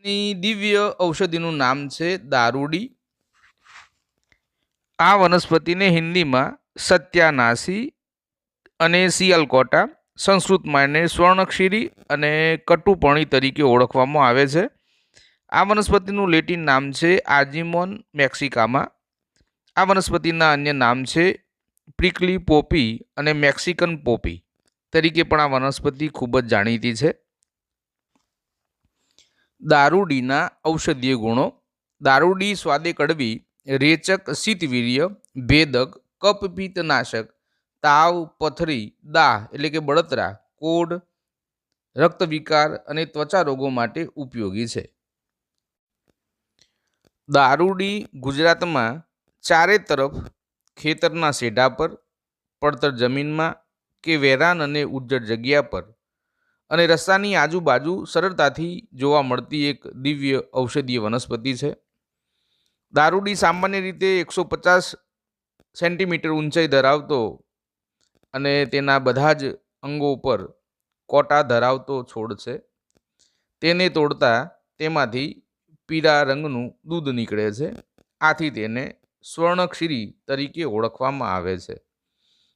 ની દિવ્ય ઔષધિનું નામ છે દારૂડી. આ વનસ્પતિને હિન્દીમાં સત્યાનાશી અને સિયાલકોટા, સંસ્કૃતમાં એને સ્વર્ણક્ષીરી અને કટુપર્ણી તરીકે ઓળખવામાં આવે છે. આ વનસ્પતિનું લેટિન નામ છે આજીમોન મેક્સિકામાં. આ વનસ્પતિના અન્ય નામ છે પ્રિકલી પોપી અને મેક્સિકન પોપી તરીકે પણ આ વનસ્પતિ ખૂબ જ જાણીતી છે. દારૂડીના ઔષધીય ગુણો. દારૂડી સ્વાદે કડવી, રેચક, શીતવીર્ય, ભેદક, કફપિત્તનાશક, તાવ, પથરી, દાહ એટલે કે બળતરા, કોઢ, રક્તવિકાર અને ત્વચા રોગો માટે ઉપયોગી છે. દારૂડી ગુજરાતમાં ચારે તરફ ખેતરના શેઢા પર, પડતર જમીનમાં કે વેરાન અને ઉજ્જડ જગ્યા પર અને રસ્તાની આજુબાજુ સરળતાથી જોવા મળતી એક દિવ્ય ઔષધીય વનસ્પતિ છે. દારૂડી સામાન્ય રીતે 150 સેન્ટીમીટર ઊંચાઈ ધરાવતો અને તેના બધા જ અંગો પર કોટા ધરાવતો છોડ છે. તેને તોડતા તેમાંથી પીળા રંગનું દૂધ નીકળે છે. આથી તેને સ્વર્ણક્ષીરી તરીકે ઓળખવામાં આવે છે.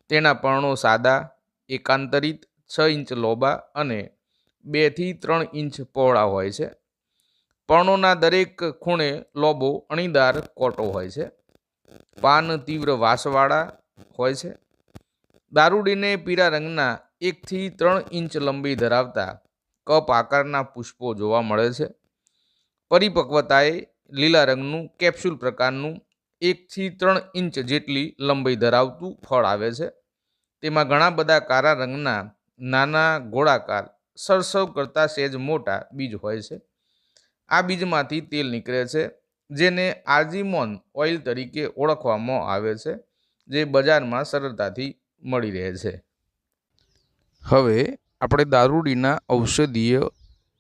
તેના પર્ણો સાદા, એકાંતરિત, 6 ઇંચ લોબા અને 2 થી 3 ઇંચ પહોળા હોય છે. પર્ણોના દરેક ખૂણે લોબો અણીદાર કોટો હોય છે. પાન તીવ્ર વાસવાળા હોય છે. દારૂડીને પીળા રંગના 1 થી 3 ઇંચ લંબાઈ ધરાવતા કપ આકારના પુષ્પો જોવા મળે છે. પરિપક્વતાએ લીલા રંગનું કેપ્સ્યુલ પ્રકારનું 1 થી 3 ઇંચ જેટલી લંબાઈ ધરાવતું ફળ આવે છે. તેમાં ઘણા બધા કાળા રંગના નાના ગોળાકાર સરસવ કરતાં સહેજ મોટા બીજ હોય છે. આ બીજમાંથી તેલ નીકળે છે, જેને આર્જીમોન ઓઇલ તરીકે ઓળખવામાં આવે છે, જે બજારમાં સરળતાથી મળી રહે છે. હવે આપણે દારૂડીના ઔષધીય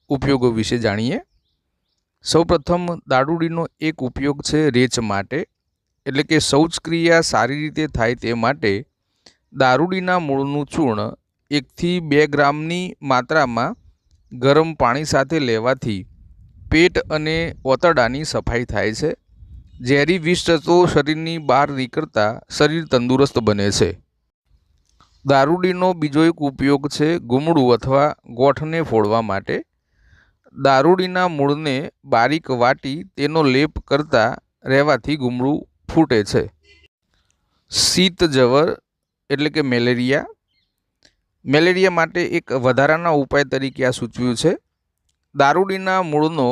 ઉપયોગો વિશે જાણીએ. સૌપ્રથમ દારૂડીનો એક ઉપયોગ છે રેચ માટે, એટલે કે શૌચક્રિયા સારી રીતે થાય તે માટે દારૂડીના મૂળનું ચૂર્ણ 1 થી 2 ગ્રામની માત્રામાં ગરમ પાણી સાથે લેવાથી પેટ અને ઓતરડાની સફાઈ થાય છે. ઝેરી વિષ તત્વો શરીરની બહાર નીકળતા શરીર તંદુરસ્ત બને છે. દારૂડીનો બીજો એક ઉપયોગ છે ગુમડું અથવા ગોઠને ફોડવા માટે. દારૂડીના મૂળને બારીક વાટી તેનો લેપ કરતા રહેવાથી ગુમડું ફૂટે છે. શીત જવર એટલે કે મેલેરિયા માટે એક વધારાના ઉપાય તરીકે આ સૂચવ્યું છે. દારૂડીના મૂળનો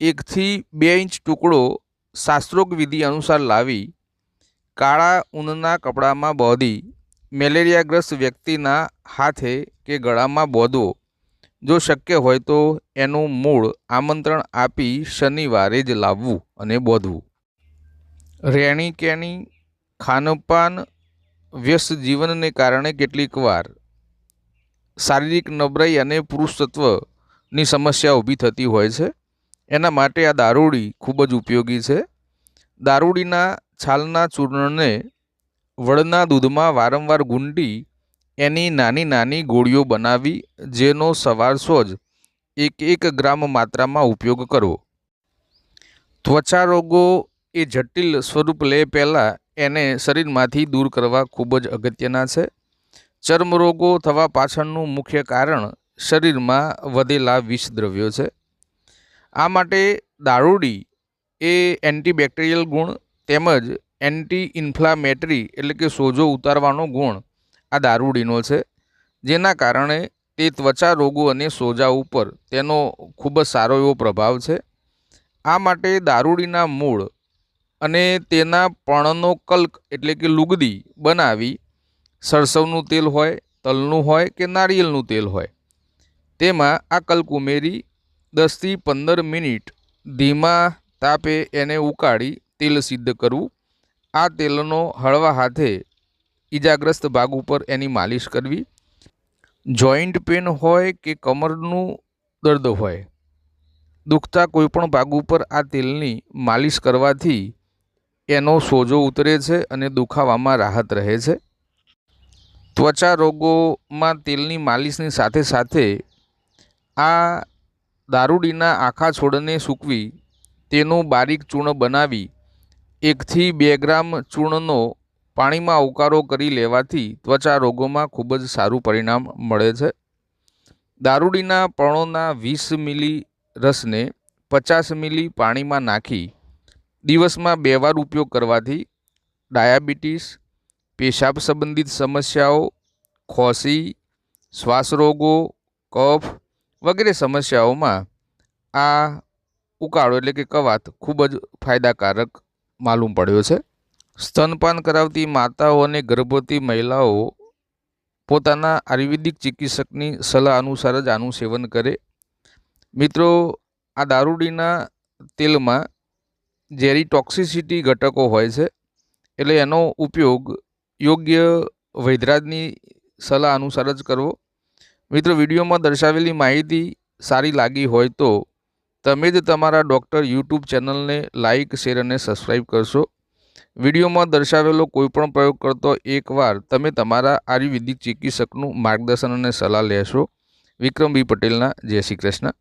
1 થી 2 ઇંચ ટુકડો શાસ્ત્રોક્ત વિધિ અનુસાર લાવી કાળા ઊનના કપડામાં બાંધી મેલેરિયાગ્રસ્ત વ્યક્તિના હાથે કે ગળામાં બાંધવો. જો શક્ય હોય તો એનું મૂળ આમંત્રણ આપી શનિવારે જ લાવવું અને બાંધવું. રહેણી કહેણી, ખાનપાન, વ્યસ્ત જીવનને કારણે કેટલીક વાર શારીરિક નબળાઈ અને પુરુષત્વની સમસ્યા ઊભી થતી હોય છે. એના માટે આ દારૂડી ખૂબ જ ઉપયોગી છે. દારૂડીના છાલના ચૂર્ણને વડના દૂધમાં વારંવાર ગૂંટી એની નાની નાની ગોળીઓ બનાવી, જેનો સવાર સોજ 1 ગ્રામ માત્રામાં ઉપયોગ કરવો. ત્વચા રોગો એ જટિલ સ્વરૂપ લે પહેલાં એને શરીરમાંથી દૂર કરવા ખૂબ જ અગત્યના છે. ચર્મરોગો થવા પાછળનું મુખ્ય કારણ શરીરમાં વધેલા વિષ દ્રવ્યો છે. આ માટે દારૂડી એ એન્ટીબેક્ટેરિયલ ગુણ તેમજ એન્ટી ઇન્ફ્લામેટરી એટલે કે સોજો ઉતારવાનો ગુણ આ દારૂડીનો છે, જેના કારણે તે ત્વચા રોગો અને સોજા ઉપર તેનો ખૂબ જ સારો એવો પ્રભાવ છે. આ માટે દારૂડીના મૂળ અને તેના પર્ણનો કલ્ક એટલે કે લુગદી બનાવી સરસવનું તેલ હોય, તલનું હોય કે નારિયેળનું તેલ હોય, તેમાં આ કલ્ક ઉમેરી 10 થી 15 મિનિટ ધીમા તાપે એને ઉકાળી તેલ સિદ્ધ કરવું. આ તેલનો હળવા હાથે ઈજાગ્રસ્ત ભાગ ઉપર એની માલિશ કરવી. જોઈન્ટ પેન હોય કે કમરનું દર્દ હોય, દુખતા કોઈપણ ભાગ ઉપર આ તેલની માલિશ કરવાથી એનો સોજો ઉતરે છે અને દુખાવામાં રાહત રહે છે. ત્વચા રોગોમાં તેલની માલિશની સાથે સાથે આ દારૂડીના આખા છોડને સૂકવી તેનું બારીક ચૂર્ણ બનાવી 1 થી 2 ગ્રામ ચૂર્ણનો પાણીમાં ઉકાળો કરી લેવાથી ત્વચા રોગોમાં ખૂબ જ સારું પરિણામ મળે છે. દારૂડીના પર્ણોના 20 મિલી રસને 50 મિલી પાણીમાં નાખી દિવસમાં 2 વાર ઉપયોગ કરવાથી ડાયાબિટીસ, પેશાબ સંબંધિત સમસ્યાઓ, ખોસી, શ્વાસ રોગો, કફ વગેરે સમસ્યાઓમાં આ ઉકાળો એટલે કે કવાત ખૂબ જ ફાયદાકારક માલુમ પડ્યો છે. સ્તનપાન કરાવતી માતાઓ અને ગર્ભવતી મહિલાઓ પોતાના આયુર્વેદિક ચિકિત્સકની સલાહ અનુસાર જ આનું સેવન કરે. મિત્રો, આ દારૂડીના તેલમાં ઝેરી ટોક્સિસિટી ઘટકો હોય છે, એટલે એનો ઉપયોગ યોગ્ય વૈદ્યરાજની સલાહ અનુસાર જ કરવો. મિત્રો, વિડીયોમાં દર્શાવેલી માહિતી સારી લાગી હોય તો તમે જ તમારા ડૉક્ટર યુટ્યુબ ચેનલને લાઇક, શેર અને સબસ્ક્રાઈબ કરશો. વિડીયોમાં દર્શાવેલો કોઈપણ પ્રયોગ કરતો એકવાર તમે તમારા આયુર્વેદિક ચિકિત્સકનું માર્ગદર્શન અને સલાહ લેશો. વિક્રમ બી પટેલના જય શ્રી કૃષ્ણ.